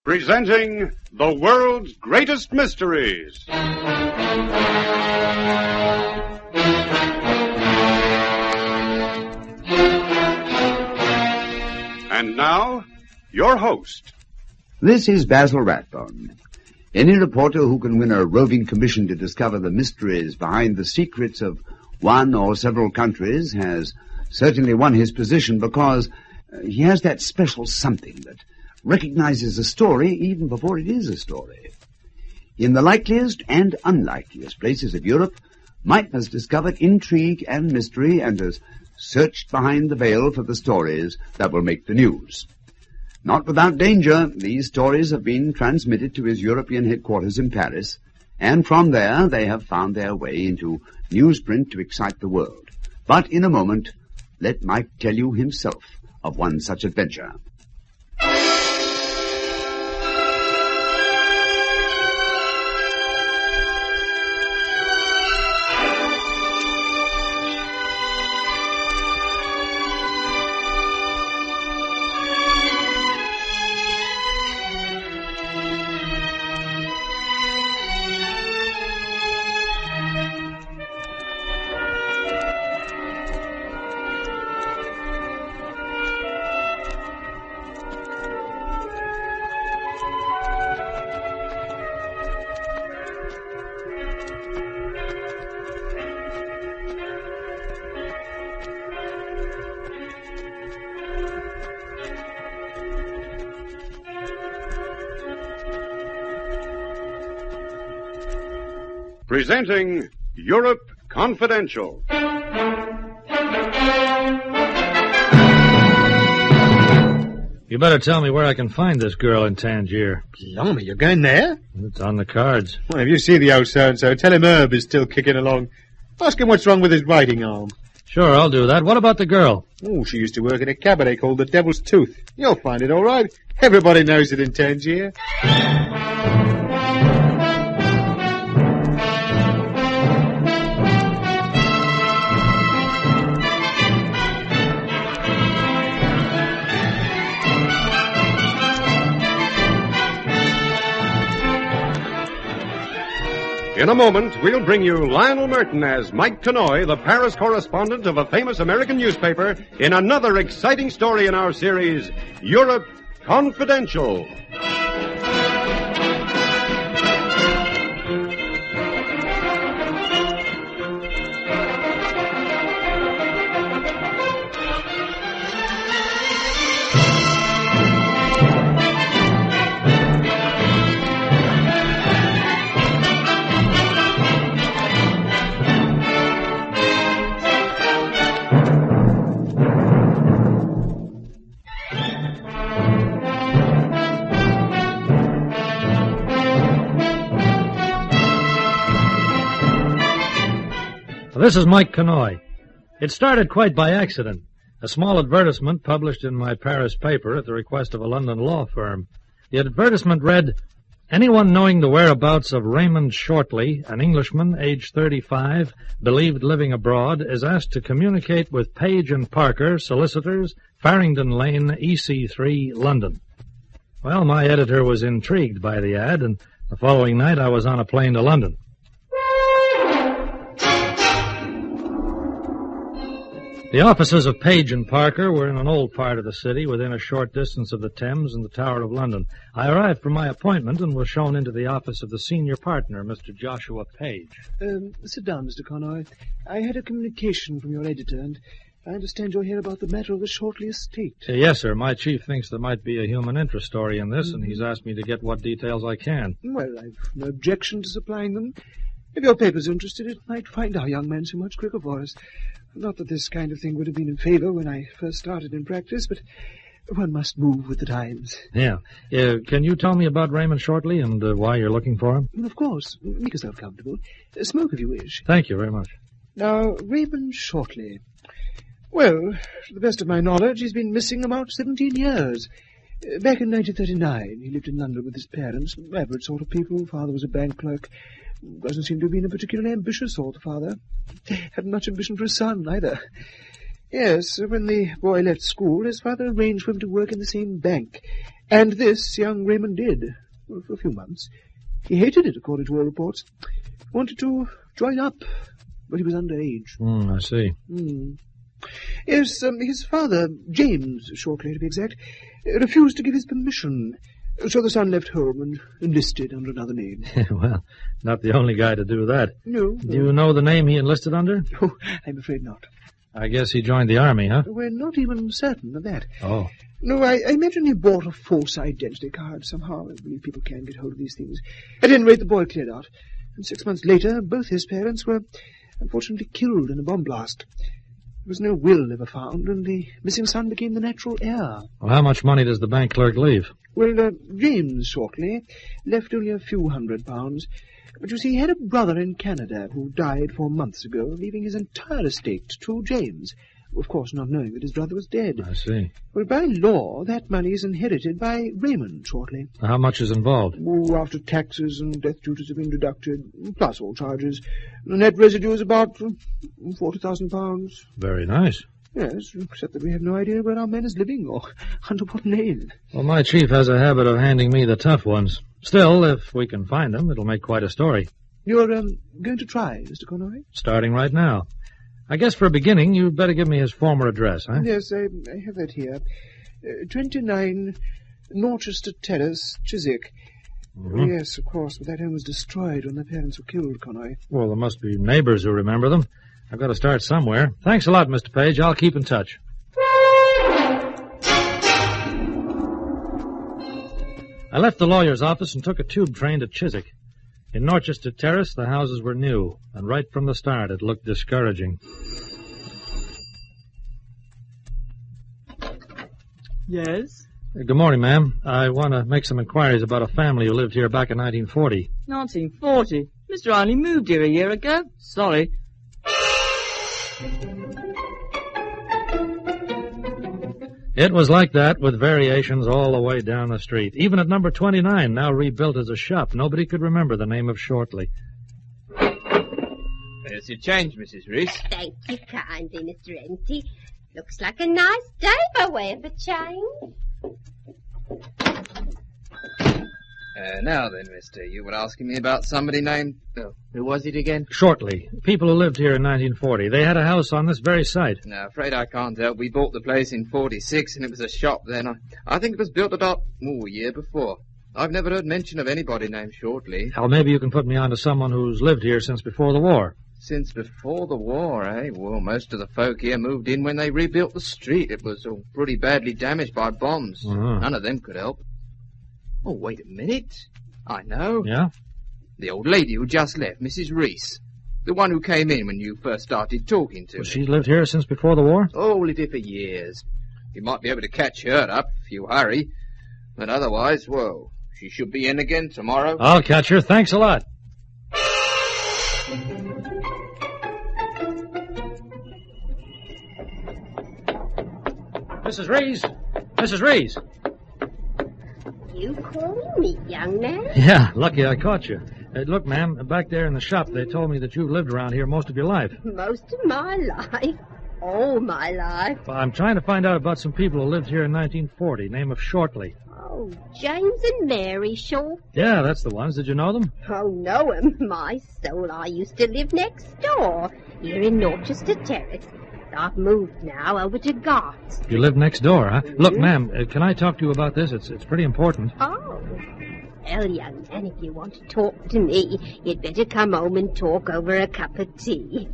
Presenting the world's greatest mysteries. And now, your host. This is Basil Rathbone. Any reporter who can win a roving commission to discover the mysteries behind the secrets of one or several countries has certainly won his position because he has that special something that recognizes a story even before it is a story. In the likeliest and unlikeliest places of Europe, Mike has discovered intrigue and mystery and has searched behind the veil for the stories that will make the news. Not without danger, these stories have been transmitted to his European headquarters in Paris, and from there they have found their way into newsprint to excite the world. But in a moment, let Mike tell you himself of one such adventure. Presenting Europe Confidential. You better tell me where I can find this girl in Tangier. Blimey, you're going there? It's on the cards. Well, if you see the old so-and-so, tell him Herb is still kicking along. Ask him what's wrong with his writing arm. Sure, I'll do that. What about the girl? Oh, she used to work in a cabaret called the Devil's Tooth. You'll find it all right. Everybody knows it in Tangier. In a moment, we'll bring you Lionel Murton as Mike Connoy, the Paris correspondent of a famous American newspaper, in another exciting story in our series, Europe Confidential. This is Mike Connoy. It started quite by accident. A small advertisement published in my Paris paper at the request of a London law firm. The advertisement read, "Anyone knowing the whereabouts of Raymond Shortley, an Englishman, age 35, believed living abroad, is asked to communicate with Page & Parker, solicitors, Farringdon Lane, EC3, London." Well, my editor was intrigued by the ad, and the following night I was on a plane to London. The offices of Page & Parker were in an old part of the city, within a short distance of the Thames and the Tower of London. I arrived for my appointment and was shown into the office of the senior partner, Mr. Joshua Page. Sit down, Mr. Connoy. I had a communication from your editor, and I understand you're here about the matter of the Shortley estate. Yes, sir. My chief thinks there might be a human interest story in this, and he's asked me to get what details I can. Well, I've no objection to supplying them. If your paper's interested, it might find our young man so much quicker for us. Not that this kind of thing would have been in favor when I first started in practice, but one must move with the times. Yeah. Can you tell me about Raymond Shortley and why you're looking for him? Well, of course. Make yourself comfortable. Smoke if you wish. Thank you very much. Now, Raymond Shortley. Well, to the best of my knowledge, he's been missing about 17 years. Back in 1939, he lived in London with his parents, average sort of people. Father was a bank clerk. Doesn't seem to have been a particularly ambitious sort of father. Hadn't much ambition for a son, either. Yes, when the boy left school, his father arranged for him to work in the same bank. And this young Raymond did, for a few months. He hated it, according to all reports. Wanted to join up, but he was underage. I see. Yes, his father, James, shortly to be exact, refused to give his permission. So the son left home and enlisted under another name. Well, not the only guy to do that. No. Do you know the name he enlisted under? Oh, I'm afraid not. I guess he joined the army, huh? We're not even certain of that. Oh. No, I imagine he bought a false identity card somehow. I believe people can get hold of these things. At any rate, the boy cleared out. And 6 months later, both his parents were unfortunately killed in a bomb blast. There was no will ever found, and the missing son became the natural heir. Well, how much money does the bank clerk leave? Well, James, shortly, left only a few £100. But you see, he had a brother in Canada who died 4 months ago, leaving his entire estate to James, of course not knowing that his brother was dead. I see. Well, by law, that money is inherited by Raymond shortly. How much is involved? Oh, after taxes and death duties have been deducted, plus all charges, the net residue is about £40,000. Very nice. Yes, except that we have no idea where our man is living or under what name. Well, my chief has a habit of handing me the tough ones. Still, if we can find them, it'll make quite a story. You're going to try, Mr. Connoy? Starting right now. I guess for a beginning, you'd better give me his former address, huh? Yes, I have that here. 29 Norchester Terrace, Chiswick. Yes, of course, but that home was destroyed when their parents were killed, Connoy. Well, there must be neighbors who remember them. I've got to start somewhere. Thanks a lot, Mr. Page. I'll keep in touch. I left the lawyer's office and took a tube train to Chiswick. In Norchester Terrace, the houses were new, and right from the start it looked discouraging. Yes? Good morning, ma'am. I want to make some inquiries about a family who lived here back in 1940. 1940? Mr. only moved here a year ago. Sorry. It was like that, with variations all the way down the street. Even at number 29, now rebuilt as a shop, nobody could remember the name of Shortley. There's your change, Mrs. Reese. Thank you kindly, Mr. Enty. Looks like a nice day by way of a change. Now then, mister, you were asking me about somebody named... who was it again? Shortley. People who lived here in 1940. They had a house on this very site. No, afraid I can't help. We bought the place in 46, and it was a shop then. I think it was built about, a year before. I've never heard mention of anybody named Shortley. Well, maybe you can put me on to someone who's lived here since before the war. Since before the war, eh? Well, most of the folk here moved in when they rebuilt the street. It was pretty badly damaged by bombs. Uh-huh. None of them could help. Oh, wait a minute. I know. Yeah? The old lady who just left, Mrs. Reese. The one who came in when you first started talking to me. She's lived here since before the war? Oh, lived here for years. You might be able to catch her up if you hurry. But otherwise, well, she should be in again tomorrow. I'll catch her. Thanks a lot. Mrs. Reese! Mrs. Reese! You calling me, young man? Yeah, lucky I caught you. Look, ma'am, back there in the shop, they told me that you've lived around here most of your life. Most of my life. All my life. Well, I'm trying to find out about some people who lived here in 1940, name of Shortley. Oh, James and Mary Short. Yeah, that's the ones. Did you know them? Oh, know 'em. My soul, I used to live next door, here in Norchester Terrace. I've moved now over to Garth's. You live next door, huh? Look, ma'am, can I talk to you about this? It's pretty important. Oh. Well, young man, if you want to talk to me, you'd better come home and talk over a cup of tea.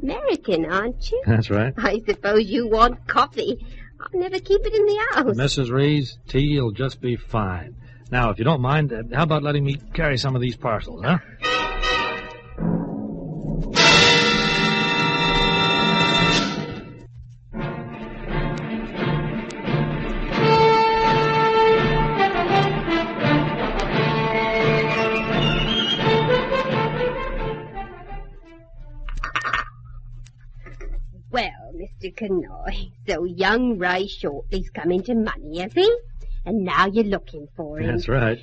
American, aren't you? That's right. I suppose you want coffee. I'll never keep it in the house. Mrs. Reese, tea will just be fine. Now, if you don't mind, how about letting me carry some of these parcels, huh? Well, Mr. Connoy, so young Ray Shortley's come into money, has he? And now you're looking for him. That's right.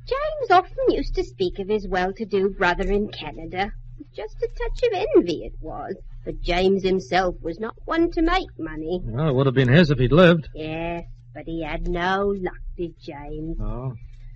James often used to speak of his well-to-do brother in Canada. Just a touch of envy it was. But James himself was not one to make money. Well, it would have been his if he'd lived. Yes, but he had no luck, did James. Oh.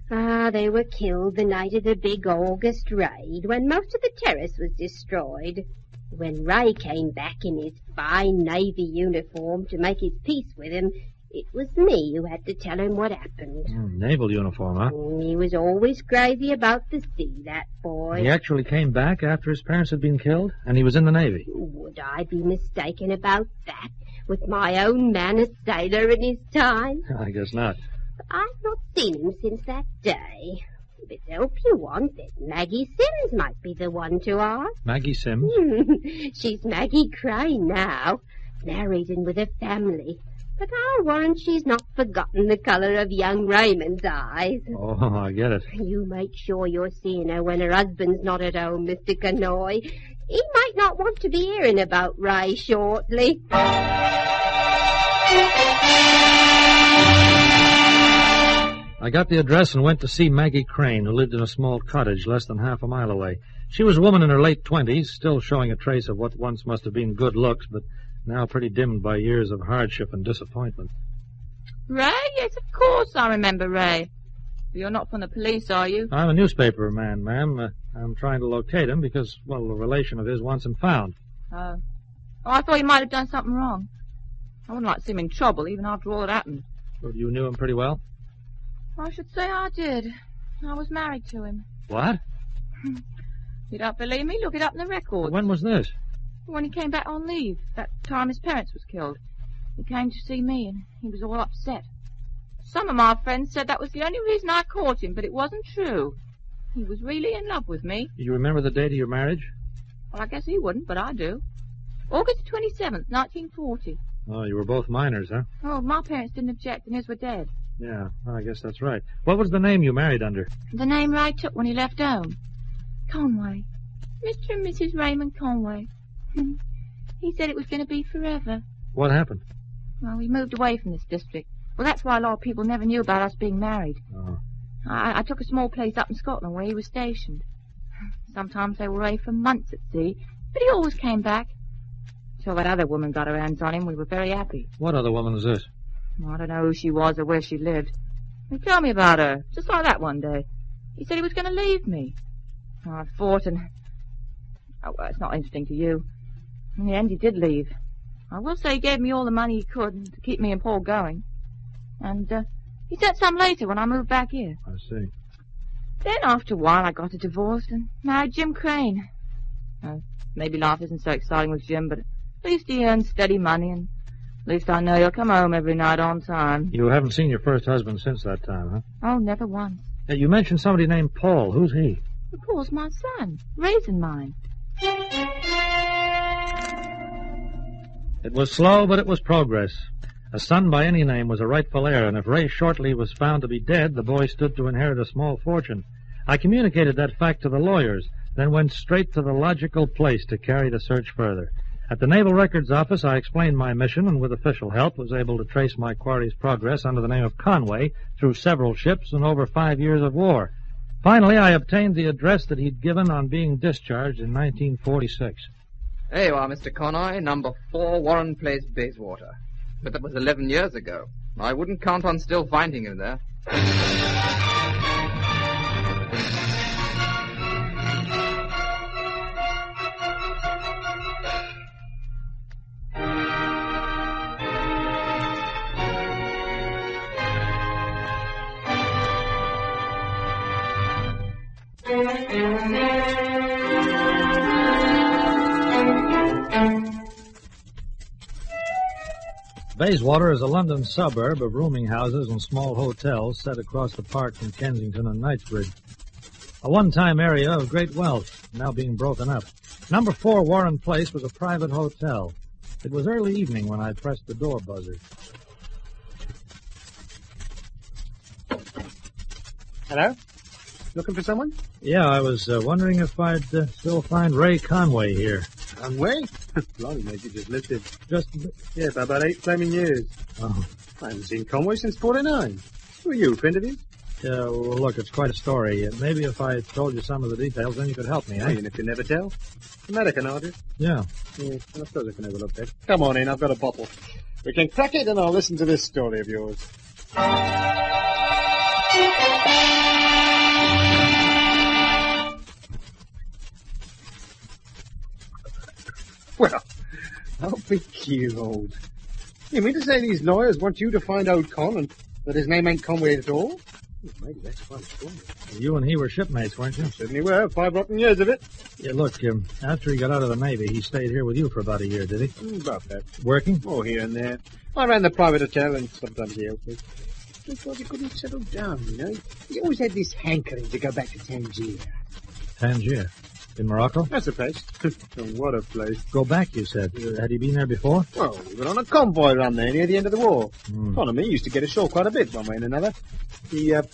They were killed the night of the big August raid, when most of the terrace was destroyed. When Ray came back in his fine Navy uniform to make his peace with him, it was me who had to tell him what happened. Naval uniform, huh? He was always crazy about the sea, that boy. He actually came back after his parents had been killed, and he was in the Navy. Would I be mistaken about that, with my own man a sailor in his time? I guess not. I've not seen him since that day. But help you want that Maggie Sims might be the one to ask. Maggie Sims? She's Maggie Crane now, married and with a family. But I'll warrant she's not forgotten the colour of young Raymond's eyes. Oh, I get it. You make sure you're seeing her when her husband's not at home, Mr. Connoy. He might not want to be hearing about Ray shortly. I got the address and went to see Maggie Crane, who lived in a small cottage less than half a mile away. She was a woman in her late 20s, still showing a trace of what once must have been good looks, but now pretty dimmed by years of hardship and disappointment. Ray? Yes, of course I remember Ray. You're not from the police, are you? I'm a newspaper man, ma'am. I'm trying to locate him because, well, a relation of his wants him found. Oh, I thought he might have done something wrong. I wouldn't like to see him in trouble, even after all that happened. So you knew him pretty well? I should say I did. I was married to him. What? You don't believe me? Look it up in the records. When was this? When he came back on leave, that time his parents was killed. He came to see me, and he was all upset. Some of my friends said that was the only reason I caught him, but it wasn't true. He was really in love with me. You remember the date of your marriage? Well, I guess he wouldn't, but I do. August 27th, 1940. Oh, you were both minors, huh? Oh, my parents didn't object, and his were dead. Yeah, well, I guess that's right. What was the name you married under? The name Ray took when he left home. Conway. Mr. and Mrs. Raymond Conway. He said it was going to be forever. What happened? Well, we moved away from this district. Well, that's why a lot of people never knew about us being married. Oh. I took a small place up in Scotland where he was stationed. Sometimes they were away for months at sea, but he always came back. Till that other woman got her hands on him, we were very happy. What other woman is this? I don't know who she was or where she lived. He told me about her, just like that one day. He said he was going to leave me. I fought and... Oh, well, it's not interesting to you. In the end, he did leave. I will say he gave me all the money he could to keep me and Paul going. And he sent some later when I moved back here. I see. Then after a while, I got a divorce and married Jim Crane. Maybe life isn't so exciting with Jim, but at least he earns steady money, and at least I know he'll come home every night on time. You haven't seen your first husband since that time, huh? Oh, never once. You mentioned somebody named Paul. Who's he? Well, Paul's my son, raising mine. It was slow, but it was progress. A son by any name was a rightful heir, and if Ray Shortley was found to be dead, the boy stood to inherit a small fortune. I communicated that fact to the lawyers, then went straight to the logical place to carry the search further. At the Naval Records Office, I explained my mission, and with official help was able to trace my quarry's progress under the name of Conway through several ships and over 5 years of war. Finally, I obtained the address that he'd given on being discharged in 1946. There you are, Mr. Connoy, number 4 Warren Place, Bayswater. But that was 11 years ago. I wouldn't count on still finding him there. Bayswater is a London suburb of rooming houses and small hotels set across the park from Kensington and Knightsbridge. A one-time area of great wealth, now being broken up. Number 4 Warren Place was a private hotel. It was early evening when I pressed the door buzzer. Hello? Looking for someone? Yeah, I was wondering if I'd still find Ray Conway here. Conway? Blimey, mate, you just lived it. Just... Yeah, for about 8 flaming years. Oh. I haven't seen Conway since 49. Who are you, friend of his? Well, look, it's quite a story. Maybe if I told you some of the details, then you could help me, eh? Even if you never tell. American, aren't you? Yeah. Yeah, I suppose I can have a look at. Come on in, I've got a bottle. We can crack it and I'll listen to this story of yours. Well, I'll be old. You mean to say these lawyers want you to find old Con and that his name ain't Conway at all? Oh, maybe that's quite a story. You and he were shipmates, weren't you? Certainly were. 5 rotten years of it. Yeah, look, after he got out of the Navy, he stayed here with you for about a year, did he? About that. Working? Oh, here and there. I ran the private hotel and sometimes he helped me. I thought he couldn't settle down, you know. He always had this hankering to go back to Tangier. Tangier? In Morocco? That's a place. Oh, what a place. Go back, you said. Had he been there before? Well, we were on a convoy run there near the end of the war. Mm. Con and me used to get ashore quite a bit one way and another. He got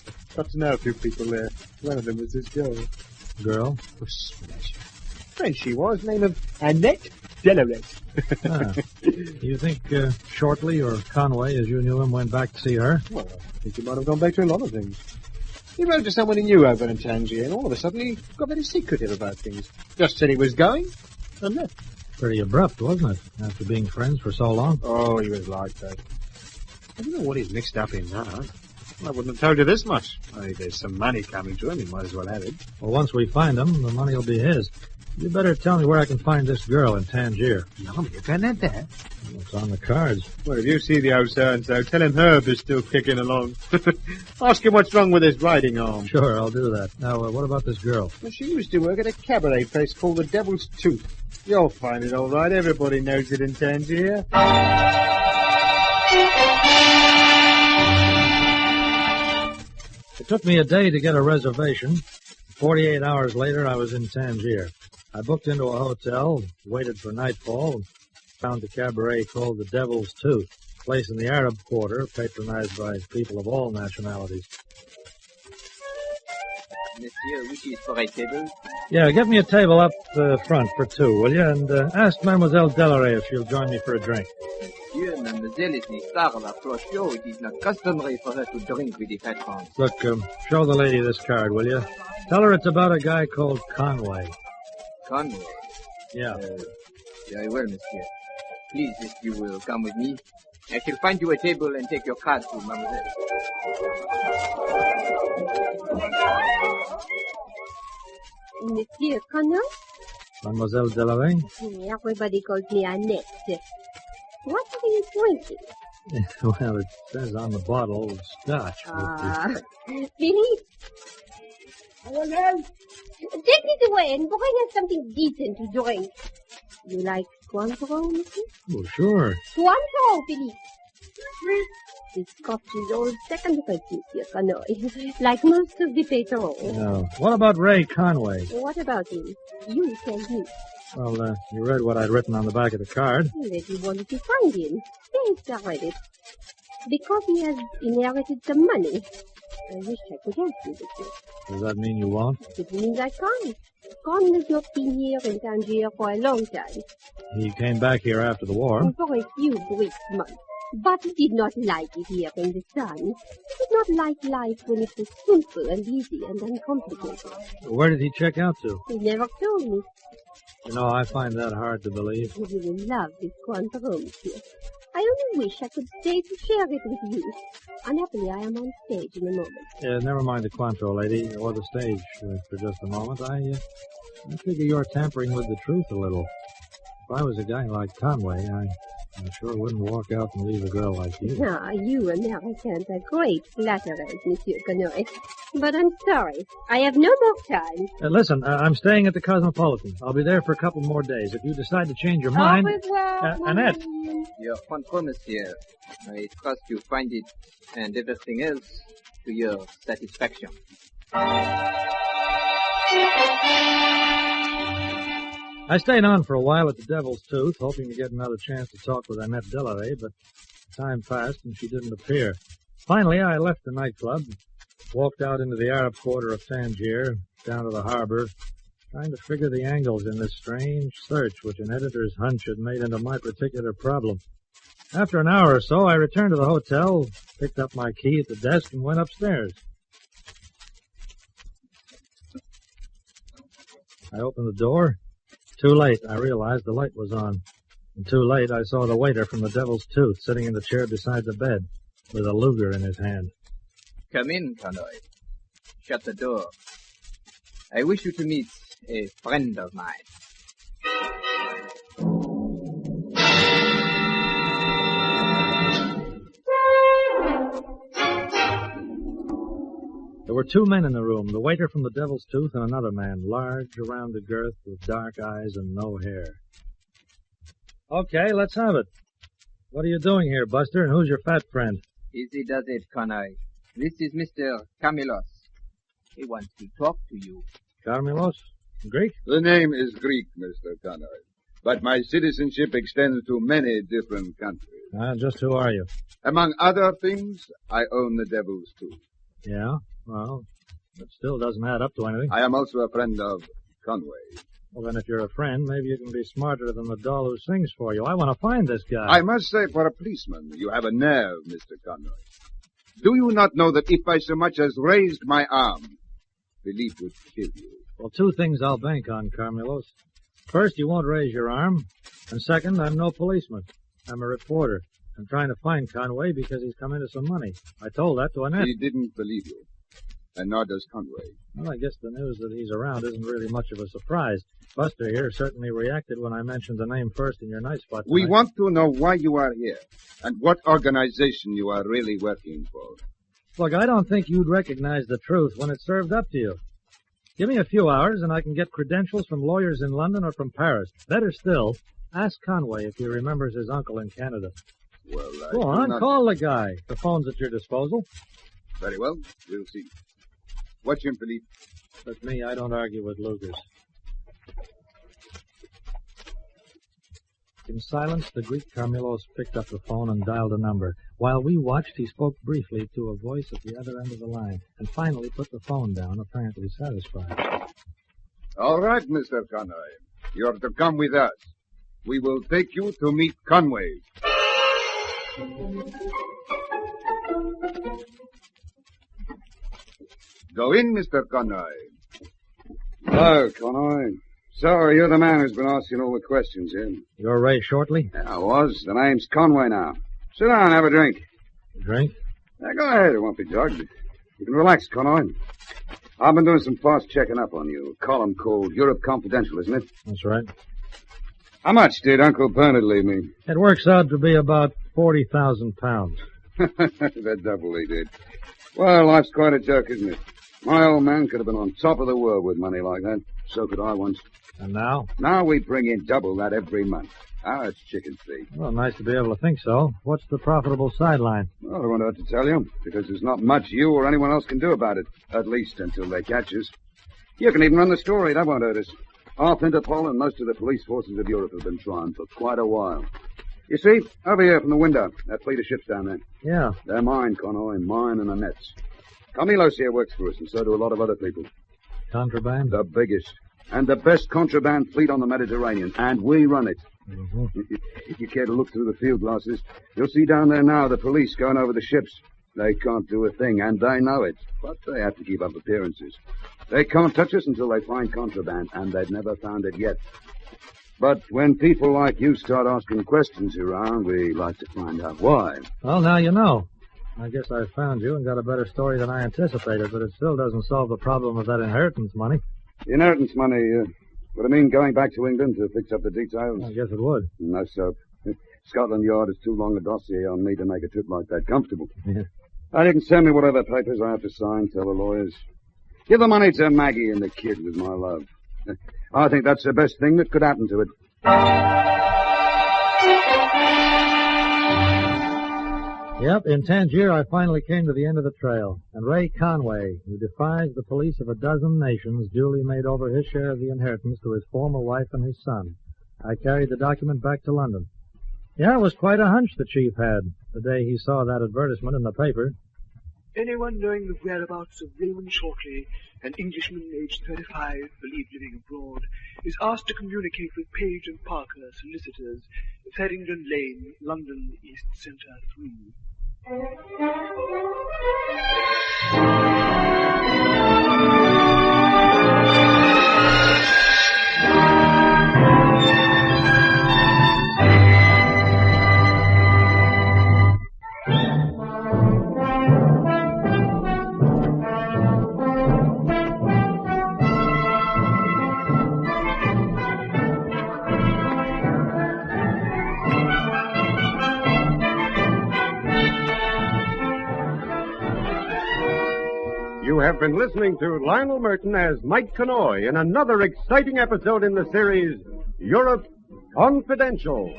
to know a few people there. One of them was this girl. Girl? Oh, smash. French she was, name of Annette Delaret. You think Shortley or Conway, as you knew him, went back to see her? Well, I think he might have gone back to a lot of things. He wrote to someone he knew over in Tangier, and all of a sudden he got very secretive about things. Just said he was going, and left. Pretty abrupt, wasn't it, after being friends for so long? Oh, he was like that. I don't know what he's mixed up in now. I wouldn't have told you this much. Only there's some money coming to him, he might as well have it. Well, once we find him, the money will be his. You better tell me where I can find this girl in Tangier. No, you found that there? It's on the cards. Well, if you see the old so-and-so, tell him Herb is still kicking along. Ask him what's wrong with his riding arm. Sure, I'll do that. Now, what about this girl? Well, she used to work at a cabaret place called the Devil's Tooth. You'll find it all right. Everybody knows it in Tangier. It took me a day to get a reservation. 48 hours later, I was in Tangier. I booked into a hotel, waited for nightfall, and found a cabaret called the Devil's Tooth, a place in the Arab quarter, patronized by people of all nationalities. Monsieur wishes for a table? Yeah, get me a table up front for two, will you? And ask Mademoiselle Delaret if she'll join me for a drink. Monsieur, Mademoiselle is the star of our floor show. It is not customary for her to drink with the patrons. Look, show the lady this card, will you? Tell her it's about a guy called Conway. Conway? Yeah. Very well, monsieur. Please, if you will come with me, I shall find you a table and take your card to Mademoiselle. Monsieur Connoy? Mademoiselle Delaret? Everybody calls me Annette. What are you drinking? Well, it says on the bottle, scotch. Philippe? Take this away and bring us something decent to drink. You like Cointreau, monsieur? Oh, sure. Cointreau, Philippe. This scotch is all second-rate, Monsieur Connoy, like most of the patrons. No. What about Ray Conway? What about him? You tell me. Well, you read what I'd written on the back of the card. That you wanted to find him. Yes, I read it. Because he has inherited some money. I wish I could help you with this. Does that mean you won't? It means I can't. Con has not been here in Tangier for a long time. He came back here after the war. For a few brief months. But he did not like it here in the sun. He did not like life when it was simple and easy and uncomplicated. Where did he check out to? He never told me. You know, I find that hard to believe. You will love this Cointreau, monsieur. I only wish I could stay to share it with you. Unhappily, I am on stage in a moment. Never mind the Cointreau, lady, or the stage for just a moment. I figure you're tampering with the truth a little. If I was a guy like Conway, I sure wouldn't walk out and leave a girl like you. Ah, you Americans are great flatterers, Monsieur Connoy. But I'm sorry. I have no more time. Listen, I'm staying at the Cosmopolitan. I'll be there for a couple more days. If you decide to change your mind... Au revoir, Annette. Your Cointreau, monsieur. I trust you find it and everything else to your satisfaction. I stayed on for a while at the Devil's Tooth, hoping to get another chance to talk with Annette Delaret, but time passed and she didn't appear. Finally, I left the nightclub, walked out into the Arab quarter of Tangier, down to the harbor, trying to figure the angles in this strange search which an editor's hunch had made into my particular problem. After an hour or so, I returned to the hotel, picked up my key at the desk, and went upstairs. I opened the door. Too late. I realized the light was on. And too late, I saw the waiter from the Devil's Tooth sitting in the chair beside the bed with a Luger in his hand. Come in, Connoy. Shut the door. I wish you to meet a friend of mine. There were two men in the room, the waiter from the Devil's Tooth and another man, large around the girth with dark eyes and no hair. Okay, let's have it. What are you doing here, Buster, and who's your fat friend? Easy does it, Connoy. This is Mr. Camilos. He wants to talk to you. Carmelos? Greek? The name is Greek, Mr. Connoy, but my citizenship extends to many different countries. Just who are you? Among other things, I own the Devil's Tooth. Yeah, well, that still doesn't add up to anything. I am also a friend of Conway. Well, then if you're a friend, maybe you can be smarter than the doll who sings for you. I want to find this guy. I must say, for a policeman, you have a nerve, Mr. Connoy. Do you not know that if I so much as raised my arm, Philippe would kill you? Well, two things I'll bank on, Carmelos. First, you won't raise your arm. And second, I'm no policeman. I'm a reporter. I'm trying to find Conway because he's come into some money. I told that to Annette. He didn't believe you. And nor does Conway. Well, I guess the news that he's around isn't really much of a surprise. Buster here certainly reacted when I mentioned the name first in your night spot tonight. We want to know why you are here and what organization you are really working for. Look, I don't think you'd recognize the truth when it's served up to you. Give me a few hours and I can get credentials from lawyers in London or from Paris. Better still, ask Conway if he remembers his uncle in Canada. Well, Go on, call the guy. The phone's at your disposal. Very well, we'll see. Watch him, Philippe. But me, I don't argue with Lugers. In silence, the Greek Carmelos picked up the phone and dialed a number. While we watched, he spoke briefly to a voice at the other end of the line, and finally put the phone down, apparently satisfied. All right, Mr. Connoy. You're to come with us. We will take you to meet Conway. Go in, Mr. Connoy. Hello, Connoy. So, you're the man who's been asking all the questions here. You're Ray Shortley? Yeah, I was. The name's Conway now. Sit down and have a drink. A drink? Yeah, go ahead. It won't be drugged. You can relax, Connoy. I've been doing some fast checking up on you. A column called Europe Confidential, isn't it? That's right. How much did Uncle Bernard leave me? It works out to be about 40,000 pounds. That double he did. Well, life's quite a joke, isn't it? My old man could have been on top of the world with money like that. So could I once. And now? Now we bring in double that every month. It's chicken feed. Well, nice to be able to think so. What's the profitable sideline? Well, I won't have to tell you, because there's not much you or anyone else can do about it. At least until they catch us. You can even run the story. That won't hurt us. Half Interpol and most of the police forces of Europe have been trying for quite a while. You see, over here from the window, that fleet of ships down there. Yeah. They're mine, Connoy, mine and Annette's. Camilos here works for us, and so do a lot of other people. Contraband? The biggest. And the best contraband fleet on the Mediterranean, and we run it. Mm-hmm. If you care to look through the field glasses, you'll see down there now the police going over the ships. They can't do a thing, and they know it, but they have to keep up appearances. They can't touch us until they find contraband, and they've never found it yet. But when people like you start asking questions around, we like to find out why. Well, now you know. I guess I found you and got a better story than I anticipated, but it still doesn't solve the problem of that inheritance money. The inheritance money, would it mean going back to England to fix up the details? I guess it would. No soap. Scotland Yard is too long a dossier on me to make a trip like that comfortable. Yeah. You can send me whatever papers I have to sign, tell the lawyers. Give the money to Maggie and the kid with my love. I think that's the best thing that could happen to it. Yep, in Tangier I finally came to the end of the trail. And Ray Conway, who defies the police of a dozen nations, duly made over his share of the inheritance to his former wife and his son. I carried the document back to London. Yeah, it was quite a hunch the chief had the day he saw that advertisement in the paper. Anyone knowing the whereabouts of Raymond Shortley, an Englishman aged 35, believed living abroad, is asked to communicate with Page and Parker, solicitors, Farringdon Lane, London, East Centre 3. You have been listening to Lionel Murton as Mike Connoy in another exciting episode in the series, Europe Confidential.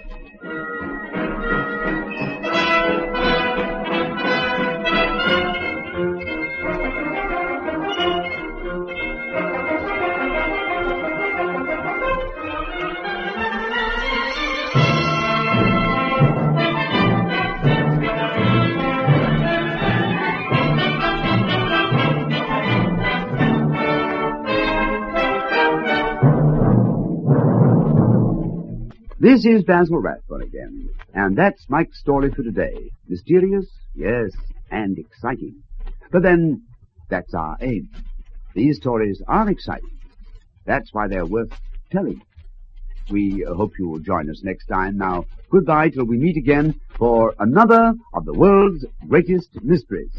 This is Basil Rathbone again, and that's Mike's story for today. Mysterious, yes, and exciting. But then, that's our aim. These stories are exciting. That's why they're worth telling. We hope you will join us next time. Now, goodbye till we meet again for another of the world's greatest mysteries.